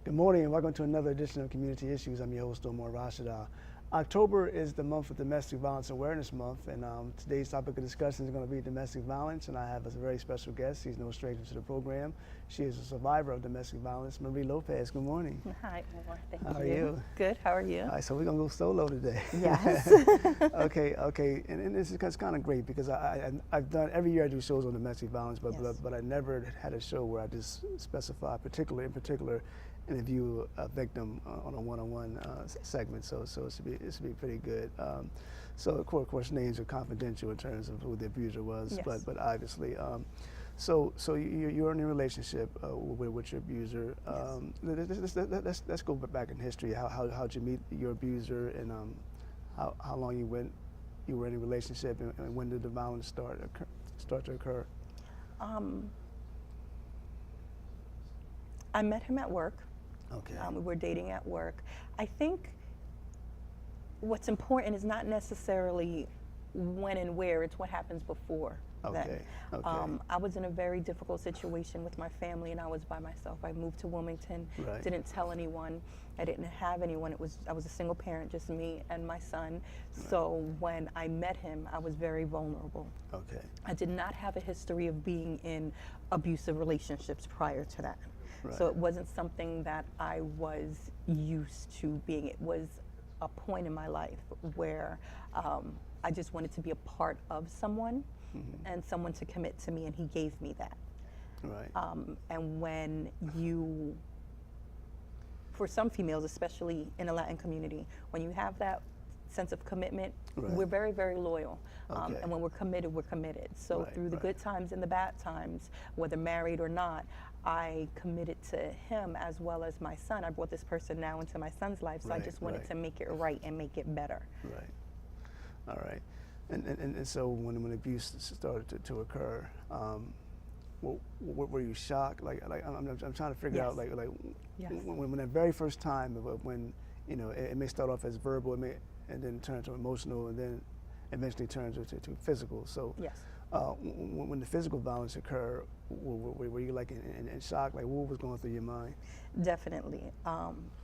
Good morning and welcome to another edition of Community Issues. I'm your host, Omar Rashida. October is the month of Domestic Violence Awareness Month, and today's topic of discussion is going to be domestic violence, and I have a very special guest. She's no stranger to the program. She is a survivor of domestic violence, Marie Lopez. Good morning. Hi, Omar. Thank you. How are you? Good. How are you? All right, so we're going to go solo today. Yes. Okay, and this is kind of great because I've done, every year I do shows on domestic violence, but I never had a show where I just specify in particular, interview a victim on a one-on-one segment, so it should be pretty good. So of course names are confidential in terms of who the abuser was, Yes. but obviously, so you're in a relationship with your abuser. Let's go back in history. How'd you meet your abuser, and how long you were in a relationship, and when did the violence start to occur? I met him at work. Okay. We were dating at work. I think what's important is not necessarily when and where, it's what happens before Okay. then. Okay. I was in a very difficult situation with my family, and I was by myself. I moved to Wilmington, Right. didn't tell anyone. I didn't have anyone. I was a single parent, just me and my son. So when I met him, I was very vulnerable. Okay. I did not have a history of being in abusive relationships prior to that. Right. So it wasn't something that I was used to being. It was a point in my life where I just wanted to be a part of someone and someone to commit to me, and he gave me that. Right. And when you, for some females, especially in the Latin community, when you have that sense of commitment, Right. we're very, very loyal. Okay. And when we're committed, we're committed. So Right, through the right. good times and the bad times, whether married or not, I committed to him as well as my son. I brought this person now into my son's life, so I Right, just wanted right. to make it right and make it better. Right. All right. And so when abuse started to occur, what were you shocked? Like I'm trying to figure Yes. out like Yes. when the very first time of when it may start off as verbal, and then turn to emotional, and then eventually turn to physical. So Yes. when the physical violence occurred, were you like in shock? Like what was going through your mind? Definitely.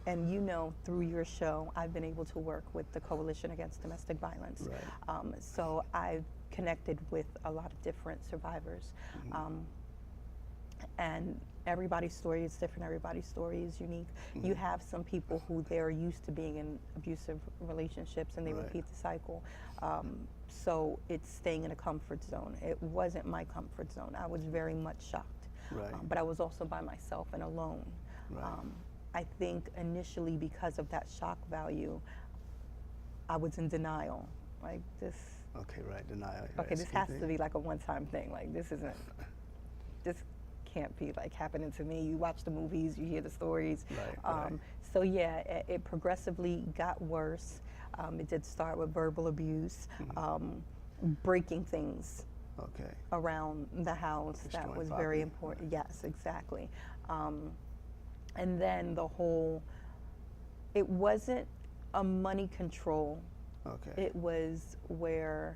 And through your show, I've been able to work with the Coalition Against Domestic Violence. Right. So I've connected with a lot of different survivors. And everybody's story is different, everybody's story is unique. You have some people who they're used to being in abusive relationships and they Right. repeat the cycle. So it's staying in a comfort zone. It wasn't my comfort zone. I was very much shocked. Right. But I was also by myself and alone. Right. I think initially because of that shock value, I was in denial. Like this, Okay. Right. Denial. okay, this has to be like a one-time thing. Like this can't be like happening to me. You watch the movies, you hear the stories. Right, right. So yeah, it progressively got worse. It did start with verbal abuse, breaking things Okay. around the house. That Destroying was property. very important. Yes, exactly. And then it wasn't a money control. Okay. It was where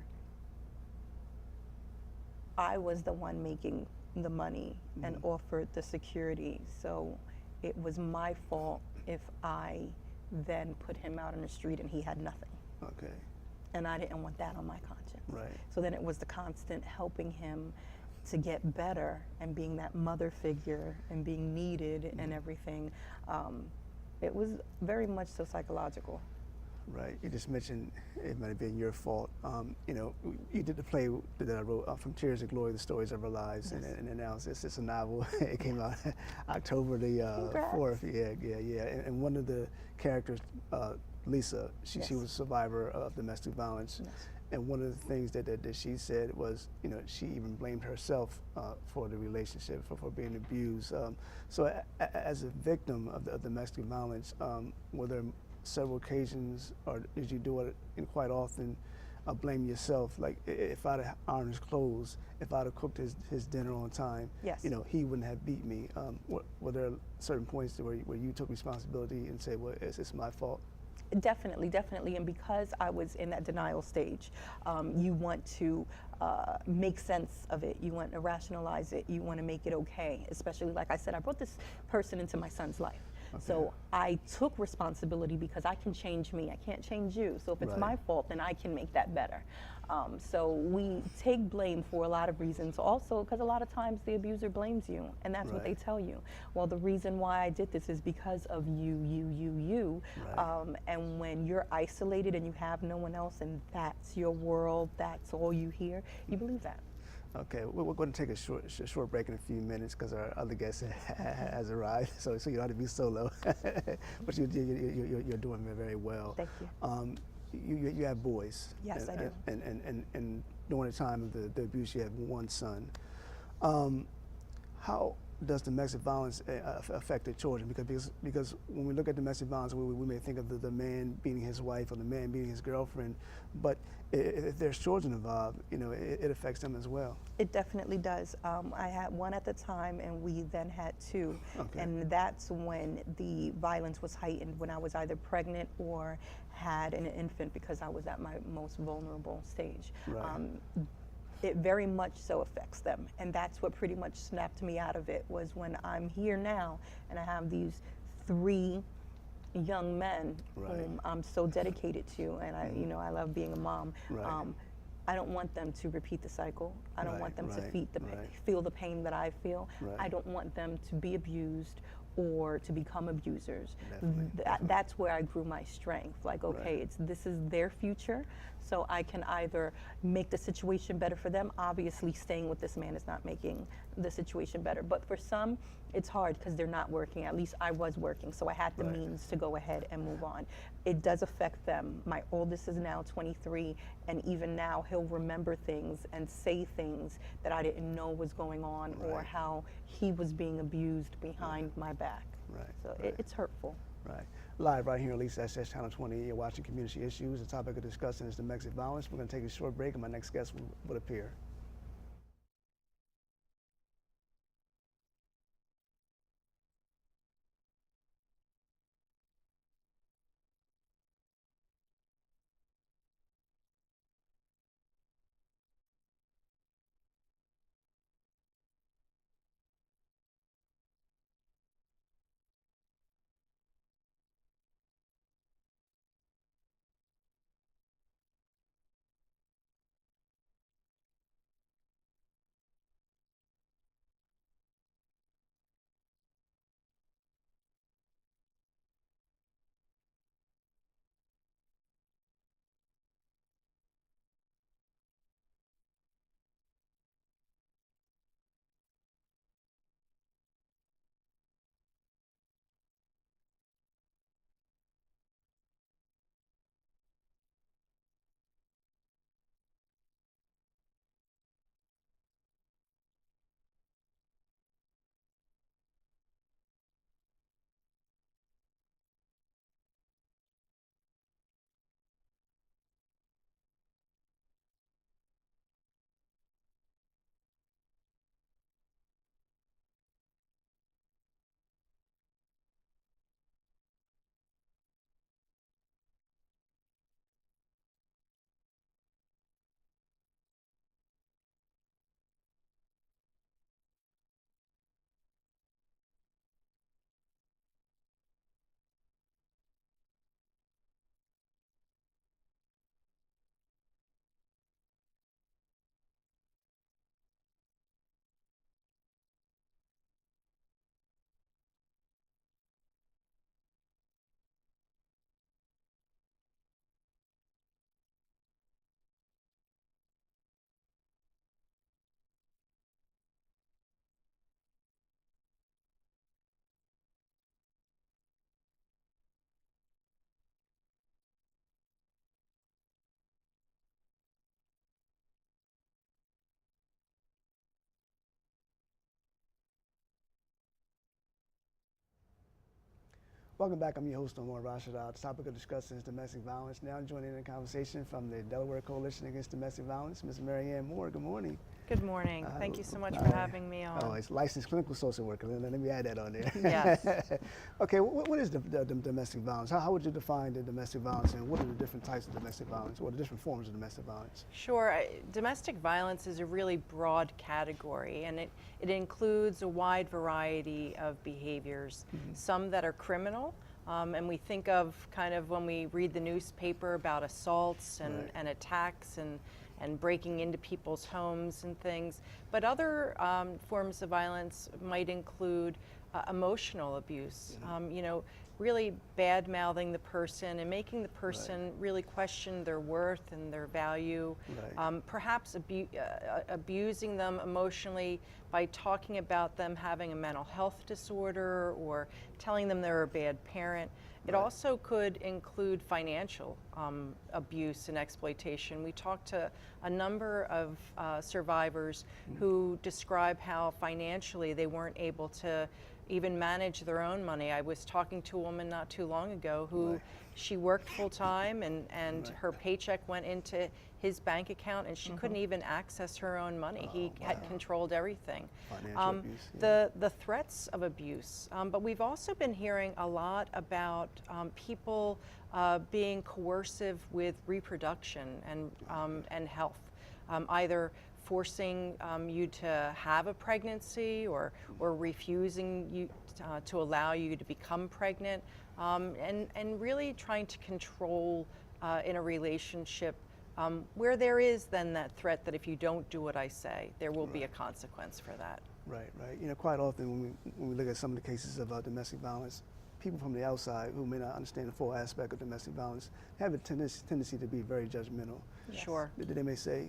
I was the one making the money and offered the security. So it was my fault if I then put him out on the street and he had nothing. Okay. And I didn't want that on my conscience. Right. So then it was the constant helping him to get better and being that mother figure and being needed and everything. It was very much so psychological. Right. You just mentioned it might have been your fault. You did the play that I wrote, From Tears to Glory, The Stories of Our Lives, Yes. and now it's a novel. It came out October the Congrats. 4th. Yeah. And one of the characters, Lisa, she was a survivor of domestic violence. Yes. And one of the things that she said was, she even blamed herself for the relationship, for being abused. So as a victim of domestic violence, were there several occasions, or did you do it quite often, blame yourself? Like, if I'd have ironed his clothes, if I'd have cooked his dinner on time, Yes. He wouldn't have beat me. Were there certain points where you took responsibility and said, well, it's my fault? Definitely. And because I was in that denial stage, you want to make sense of it. You want to rationalize it. You want to make it okay. Especially, like I said, I brought this person into my son's life. So I took responsibility because I can change me. I can't change you. So if it's Right. my fault, then I can make that better. So we take blame for a lot of reasons. Also, because a lot of times the abuser blames you, and that's what they Right. tell you. Well, the reason why I did this is because of you. Right. And when you're isolated and you have no one else, and that's your world, that's all you hear, you believe that. Okay, we're going to take a short break in a few minutes because our other guest has arrived, so you don't have to be solo. But you're doing very well. Thank you. You have boys. Yes, and, I do. And during the time of the abuse, you have one son. How does domestic violence affect the children? Because when we look at domestic violence, we may think of the man beating his wife or the man beating his girlfriend, but if there's children involved, it affects them as well. It definitely does. I had one at the time, and we then had two. Okay. And that's when the violence was heightened, when I was either pregnant or had an infant, because I was at my most vulnerable stage. Right. It very much so affects them. And that's what pretty much snapped me out of it, was when I'm here now and I have these three young men Right. whom I'm so dedicated to, and I love being a mom. Right. I don't want them to repeat the cycle. I don't Right, want them to right, right. feel the pain that I feel. Right. I don't want them to be abused or to become abusers. Definitely, That's where I grew my strength. Like, okay, Right. this is their future, so I can either make the situation better for them. Obviously, staying with this man is not making the situation better, but for some, it's hard because they're not working. At least I was working, so I had the Right. means to go ahead and move on. It does affect them. My oldest is now 23, and even now he'll remember things and say things that I didn't know was going on, or Right. how he was being abused behind my back. Right, So right. it's hurtful. Right. Live right here on Lisa SS Channel 20, you're watching Community Issues. The topic of discussion is domestic violence. We're going to take a short break, and my next guest will appear. Welcome back. I'm your host, Omar Rashad. The topic of discussion is domestic violence. Now joining in the conversation from the Delaware Coalition Against Domestic Violence, Ms. Marianne Moore. Good morning. Good morning. Thank you so much for having me on. Oh, it's licensed clinical social worker. Let me add that on there. Yes. Okay, what is the domestic violence? How would you define the domestic violence, and what are the different types of domestic violence, or the different forms of domestic violence? Sure. Domestic violence is a really broad category, and it includes a wide variety of behaviors, some that are criminal. And we think of kind of when we read the newspaper about assaults and attacks and breaking into people's homes and things. But other forms of violence might include emotional abuse, really bad-mouthing the person and making the person really question their worth and their value, perhaps abusing them emotionally by talking about them having a mental health disorder or telling them they're a bad parent. It also could include financial abuse and exploitation. We talked to a number of survivors who describe how financially they weren't able to even manage their own money. I was talking to a woman not too long ago who she worked full time and her paycheck went into his bank account and she couldn't even access her own money. He had controlled everything. Financial abuse, The threats of abuse, but we've also been hearing a lot about people being coercive with reproduction and health, either forcing you to have a pregnancy or refusing you to allow you to become pregnant, and really trying to control in a relationship where there is then that threat that if you don't do what I say, there will be a consequence for that. Right. Quite often when we look at some of the cases of domestic violence, people from the outside who may not understand the full aspect of domestic violence have a tendency to be very judgmental. Yes. Sure. They may say,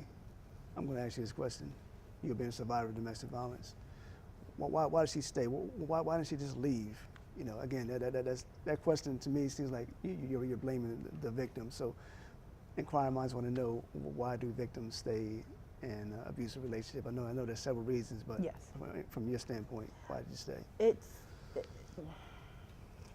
I'm going to ask you this question. You've been a survivor of domestic violence. Why did she stay? Why didn't she just leave? Again, that question to me seems like you're blaming the victim. So inquiring minds want to know, why do victims stay in an abusive relationship? I know there's several reasons, but from your standpoint, why did you stay?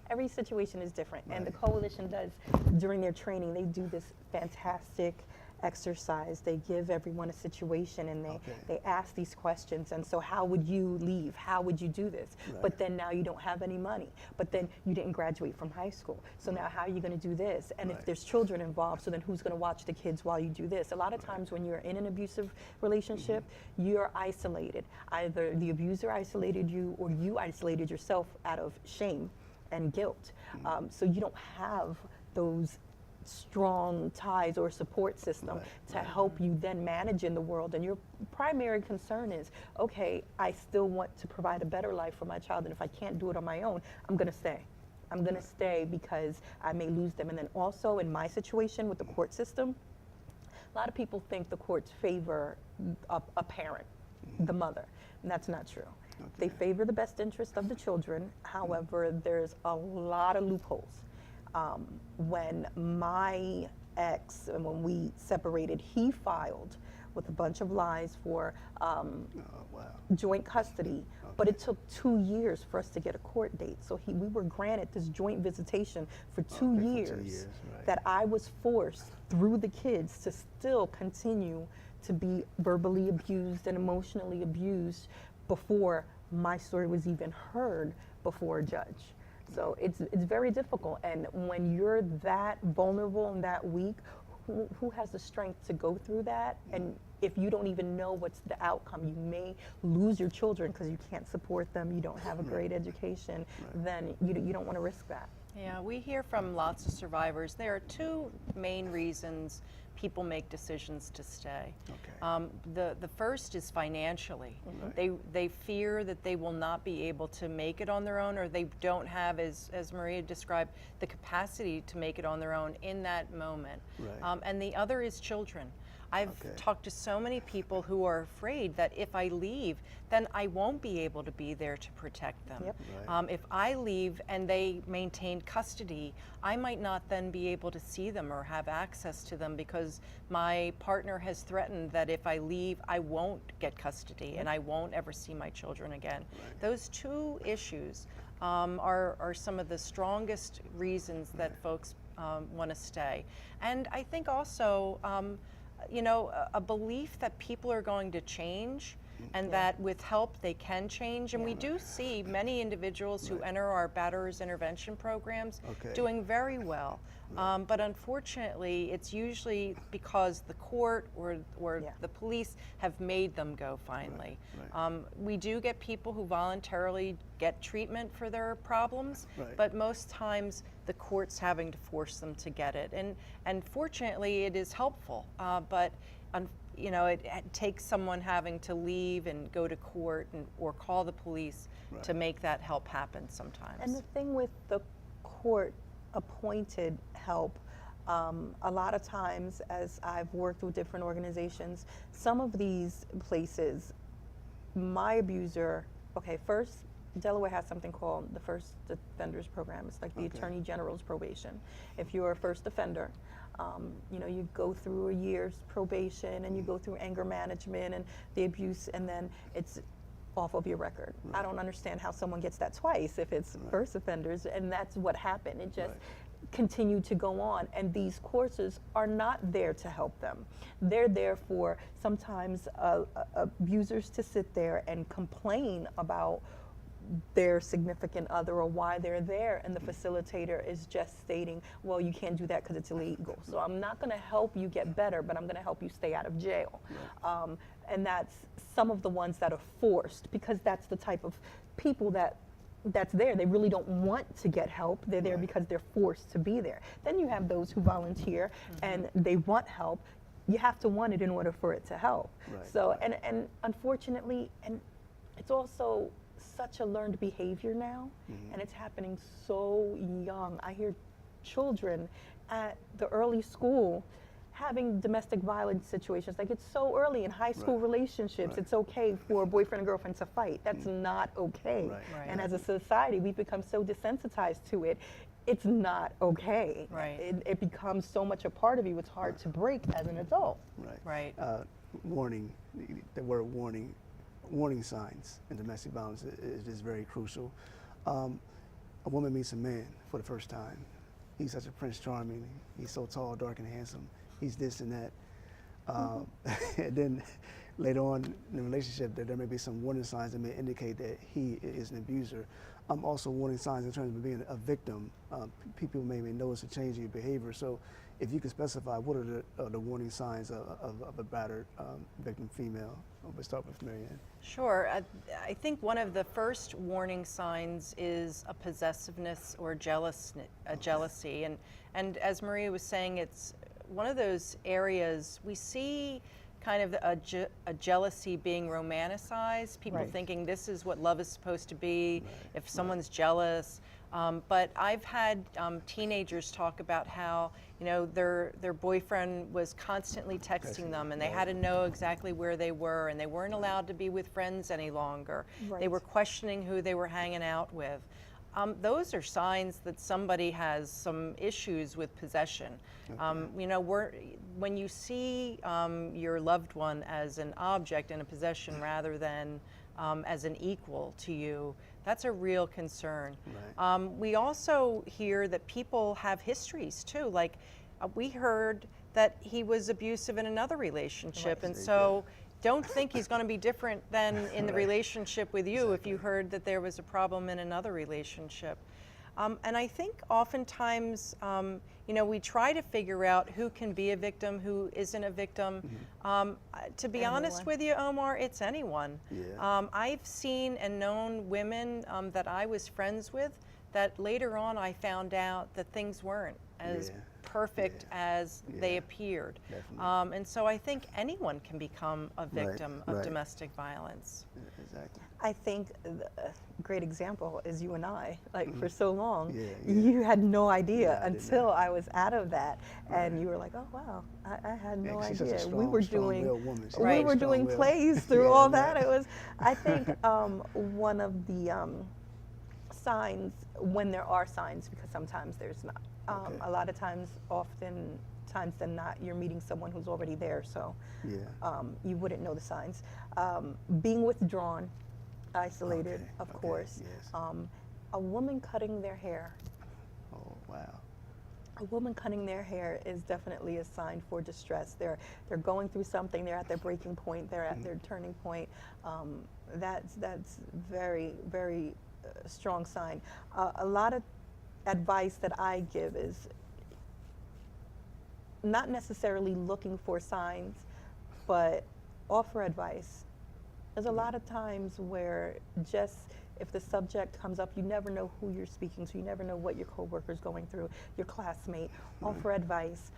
Every situation is different, and the coalition does, during their training, they do this fantastic exercise. They give everyone a situation and they ask these questions. And so how would you leave? How would you do this? But then now you don't have any money. But then you didn't graduate from high school. So now how are you going to do this? And if there's children involved, so then who's going to watch the kids while you do this? A lot of times when you're in an abusive relationship, you're isolated. Either the abuser isolated you or you isolated yourself out of shame and guilt. So you don't have those strong ties or support system to help you then manage in the world. And your primary concern is, okay, I still want to provide a better life for my child, and if I can't do it on my own, I'm going to stay. I'm going to stay because I may lose them. And then also in my situation with the court system, a lot of people think the courts favor a parent, the mother, and that's not true. They favor the best interest of the children. However, there's a lot of loopholes. When my ex, and when we separated, he filed with a bunch of lies for joint custody, but it took 2 years for us to get a court date. So we were granted this joint visitation for 2 years, that I was forced through the kids to still continue to be verbally abused and emotionally abused before my story was even heard before a judge. So it's very difficult, and when you're that vulnerable and that weak, who has the strength to go through that? And if you don't even know what's the outcome, you may lose your children because you can't support them, you don't have a great education, then you don't want to risk that. Yeah, we hear from lots of survivors. There are two main reasons people make decisions to stay. The first is financially. They fear that they will not be able to make it on their own, or they don't have, as Maria described, the capacity to make it on their own in that moment. And the other is children. I've talked to so many people who are afraid that if I leave, then I won't be able to be there to protect them. If I leave and they maintain custody, I might not then be able to see them or have access to them because my partner has threatened that if I leave, I won't get custody and I won't ever see my children again. Those two issues are some of the strongest reasons that folks want to stay. And I think also you know, a belief that people are going to change and that with help they can change. And we do see many individuals who enter our batterers intervention programs doing very well. But unfortunately, it's usually because the court or the police have made them go finally. We do get people who voluntarily get treatment for their problems, but most times the court's having to force them to get it. And fortunately, it is helpful, but you know, it takes someone having to leave and go to court or call the police to make that help happen sometimes. And the thing with the court appointed help, a lot of times as I've worked with different organizations, some of these places, my abuser, okay, first, Delaware has something called the First Offenders Program. It's like the Attorney General's probation. If you're a first offender, you know, you go through a year's probation and you go through anger management and the abuse, and then it's off of your record. I don't understand how someone gets that twice if it's first offenders, and that's what happened. It just continued to go on, and these courses are not there to help them. They're there for sometimes abusers to sit there and complain about their significant other or why they're there, and the facilitator is just stating, well, you can't do that because it's illegal. So I'm not going to help you get better, but I'm going to help you stay out of jail. And that's some of the ones that are forced, because that's the type of people that's there. They really don't want to get help. They're there because they're forced to be there. Then you have those who volunteer and they want help. You have to want it in order for it to help. So, and unfortunately, and it's also such a learned behavior now, and it's happening so young. I hear children at the early school having domestic violence situations. Like, it's so early in high school relationships. It's okay for a boyfriend and girlfriend to fight. That's not okay. And as a society, we've become so desensitized to it. It's not okay. It becomes so much a part of you, it's hard to break as an adult. Warning, the word warning. Warning signs in domestic violence is very crucial. A woman meets a man for the first time. He's such a Prince Charming. He's so tall, dark, and handsome. He's this and that. And then later on in the relationship, there may be some warning signs that may indicate that he is an abuser. Also warning signs in terms of being a victim. People may notice a change in your behavior. So if you could specify, what are the warning signs of a battered victim female? We'll start with Marianne. Sure. I think one of the first warning signs is a possessiveness or jealousy. And as Maria was saying, it's one of those areas we see kind of a jealousy being romanticized, people thinking this is what love is supposed to be, if someone's jealous. But I've had teenagers talk about how, you know, their boyfriend was constantly texting them, and they had to know exactly where they were, and they weren't allowed to be with friends any longer. They were questioning who they were hanging out with. Those are signs that somebody has some issues with possession. You know, when you see your loved one as an object and a possession rather than as an equal to you, that's a real concern. We also hear that people have histories too. Like we heard that he was abusive in another relationship, and so don't think he's going to be different than in the relationship with you if you heard that there was a problem in another relationship. And I think oftentimes, you know, we try to figure out who can be a victim, who isn't a victim. To be honest with you, Omar, it's anyone. I've seen and known women that I was friends with that later on I found out that things weren't as perfect as they appeared. And so I think anyone can become a victim of domestic violence. Exactly. I think a great example is you and I. Like for so long, you had no idea until I was out of that, and you were like, "Oh wow, I had no idea." Such a strong, we were strong-willed woman. doing plays through all that. It was, I think, one of the signs, when there are signs, because sometimes there's not. A lot of times, often times than not, you're meeting someone who's already there, so you wouldn't know the signs. Being withdrawn, isolated, of course. A woman cutting their hair. Oh, wow. A woman cutting their hair is definitely a sign for distress. They're going through something. They're at their breaking point. They're at their turning point. That's very very strong sign. A lot of advice that I give is not necessarily looking for signs, but offer advice. There's a lot of times where just if the subject comes up, you never know who you're speaking to. You never know what your coworker's going through, your classmate. Offer advice.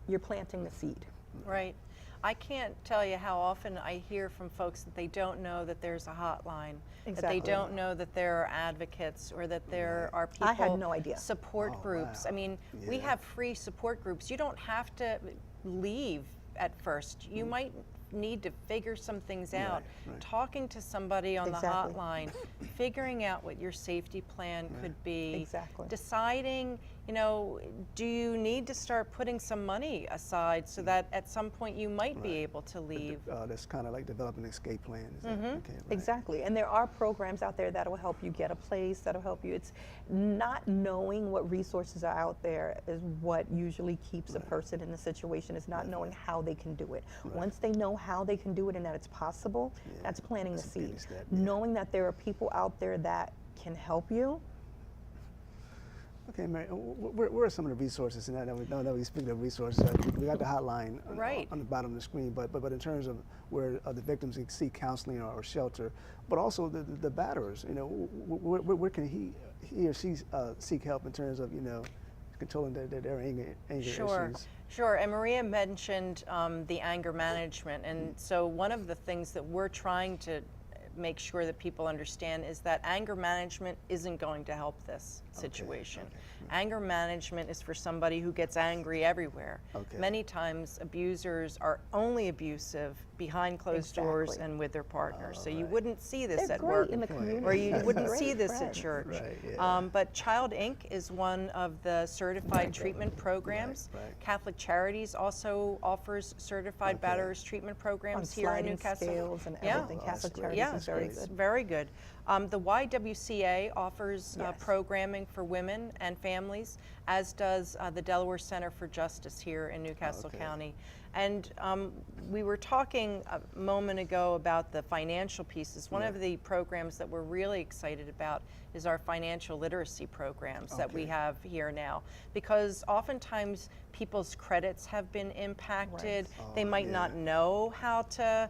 You're planting the seed. Right. I can't tell you how often I hear from folks that they don't know that there's a hotline, that Exactly. they don't know that there are advocates or that there are people. I had no idea. Support Oh, groups. wow. I mean, we Yeah. have free support groups. You don't have to leave at first. You might need to figure some things out. right. Talking to somebody on Exactly. the hotline, figuring out what your safety plan could be, Exactly. deciding, do you need to start putting some money aside so that at some point you might be able to leave? That's kind of like developing an escape plan. Is that, okay, right. Exactly. And there are programs out there that will help you get a place, that'll help you. It's not knowing what resources are out there is what usually keeps a person in the situation, is not knowing how they can do it. Once they know how they can do it and that it's possible, that's planting the That's a baby seed. step, yeah. Knowing that there are people out there that can help you. Okay, Mary, where are some of the resources? And I know that we speak of resources. We got the hotline Right. on the bottom of the screen, but in terms of where the victims can seek counseling or shelter, but also the batterers, where can he or she seek help in terms of controlling their anger Sure, issues? sure. And Maria mentioned the anger management. And so one of the things that we're trying to make sure that people understand is that anger management isn't going to help this situation. okay. Anger management is for somebody who gets angry everywhere. Okay. Many times abusers are only abusive behind closed doors Exactly. and with their partners. So you right. wouldn't see this They're at great work. in the community. Or you wouldn't Great see this at friends. church. Right, yeah. But Child Inc. is one of the certified treatment programs. right. Catholic Charities also offers certified Okay. batterers treatment programs On here in sliding Newcastle. scales and Yeah. everything. Oh, that's Catholic great. Charities Yeah, is very it's good. very good. The YWCA offers Yes. programming for women and families, as does the Delaware Center for Justice here in Newcastle Okay. County. And we were talking a moment ago about the financial pieces. One of the programs that we're really excited about is our financial literacy programs that we Okay. have here now, because oftentimes people's credits have been impacted. Right. They Oh, might not yeah. know how to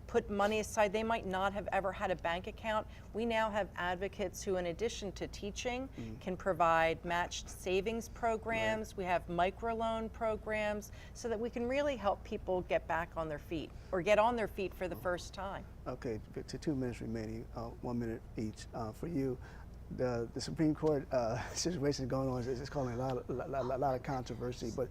put money aside. They might not have ever had a bank account. We now have advocates who, in addition to teaching, can provide matched savings programs. We have microloan programs so that we can really help people get back on their feet or get on their feet for the first time. Okay, to 2 minutes remaining, 1 minute each for you. The Supreme Court situation going on is causing a lot of controversy, but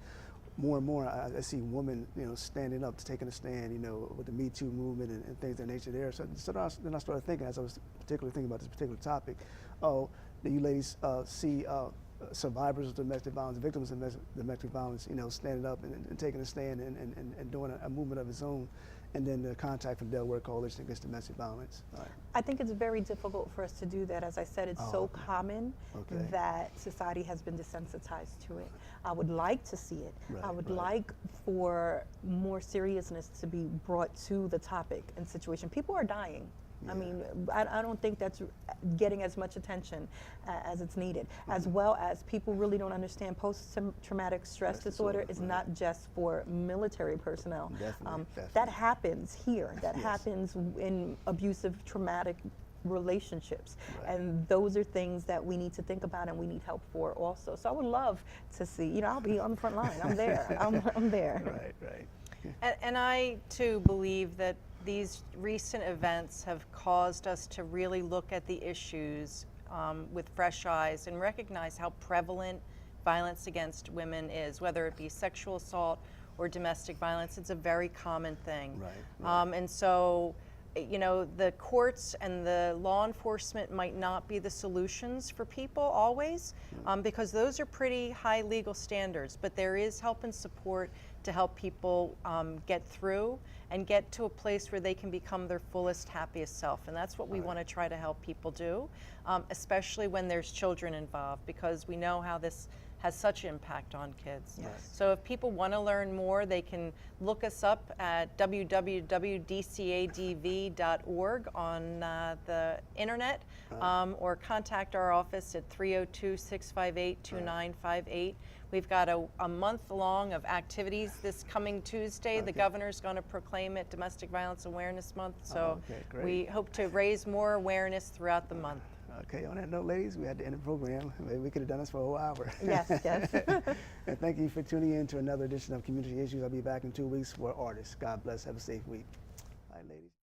more and more I see women, standing up, taking a stand, with the Me Too movement and things of that nature there. So then I started thinking, as I was particularly thinking about this particular topic, do you ladies see survivors of domestic violence, victims of domestic violence, standing up and taking a stand and doing a movement of its own, and then the contact from Delaware Coalition Against Domestic Violence? All right. I think it's very difficult for us to do that. As I said, it's so common Okay. that society has been desensitized to it. I would like to see it. I Right, would right. like for more seriousness to be brought to the topic and situation. People are dying. I mean, I don't think that's getting as much attention as it's needed. As well as people really don't understand post-traumatic stress disorder is right. not just for military personnel. Definitely, That definitely. happens here. That Yes. happens in abusive, traumatic relationships. Right. And those are things that we need to think about and we need help for also. So I would love to see, I'll be on the front line. I'm there. I'm there. Right. And I, too, believe that these recent events have caused us to really look at the issues with fresh eyes and recognize how prevalent violence against women is, whether it be sexual assault or domestic violence. It's a very common thing. Right. And so, the courts and the law enforcement might not be the solutions for people always, because those are pretty high legal standards, but there is help and support to help people get through and get to a place where they can become their fullest, happiest self. And that's what we want to try to help people do, especially when there's children involved, because we know how this has such impact on kids. Yes. So if people want to learn more, they can look us up at www.dcadv.org on the internet, or contact our office at 302-658-2958. We've got a month long of activities this coming Tuesday. The governor's going to proclaim it Domestic Violence Awareness Month. So great. we hope to raise more awareness throughout the month. Okay, on that note, ladies, we had to end the program. Maybe we could have done this for a whole hour. Yes, yes. And thank you for tuning in to another edition of Community Issues. I'll be back in 2 weeks for Artists. God bless. Have a safe week. All right, ladies.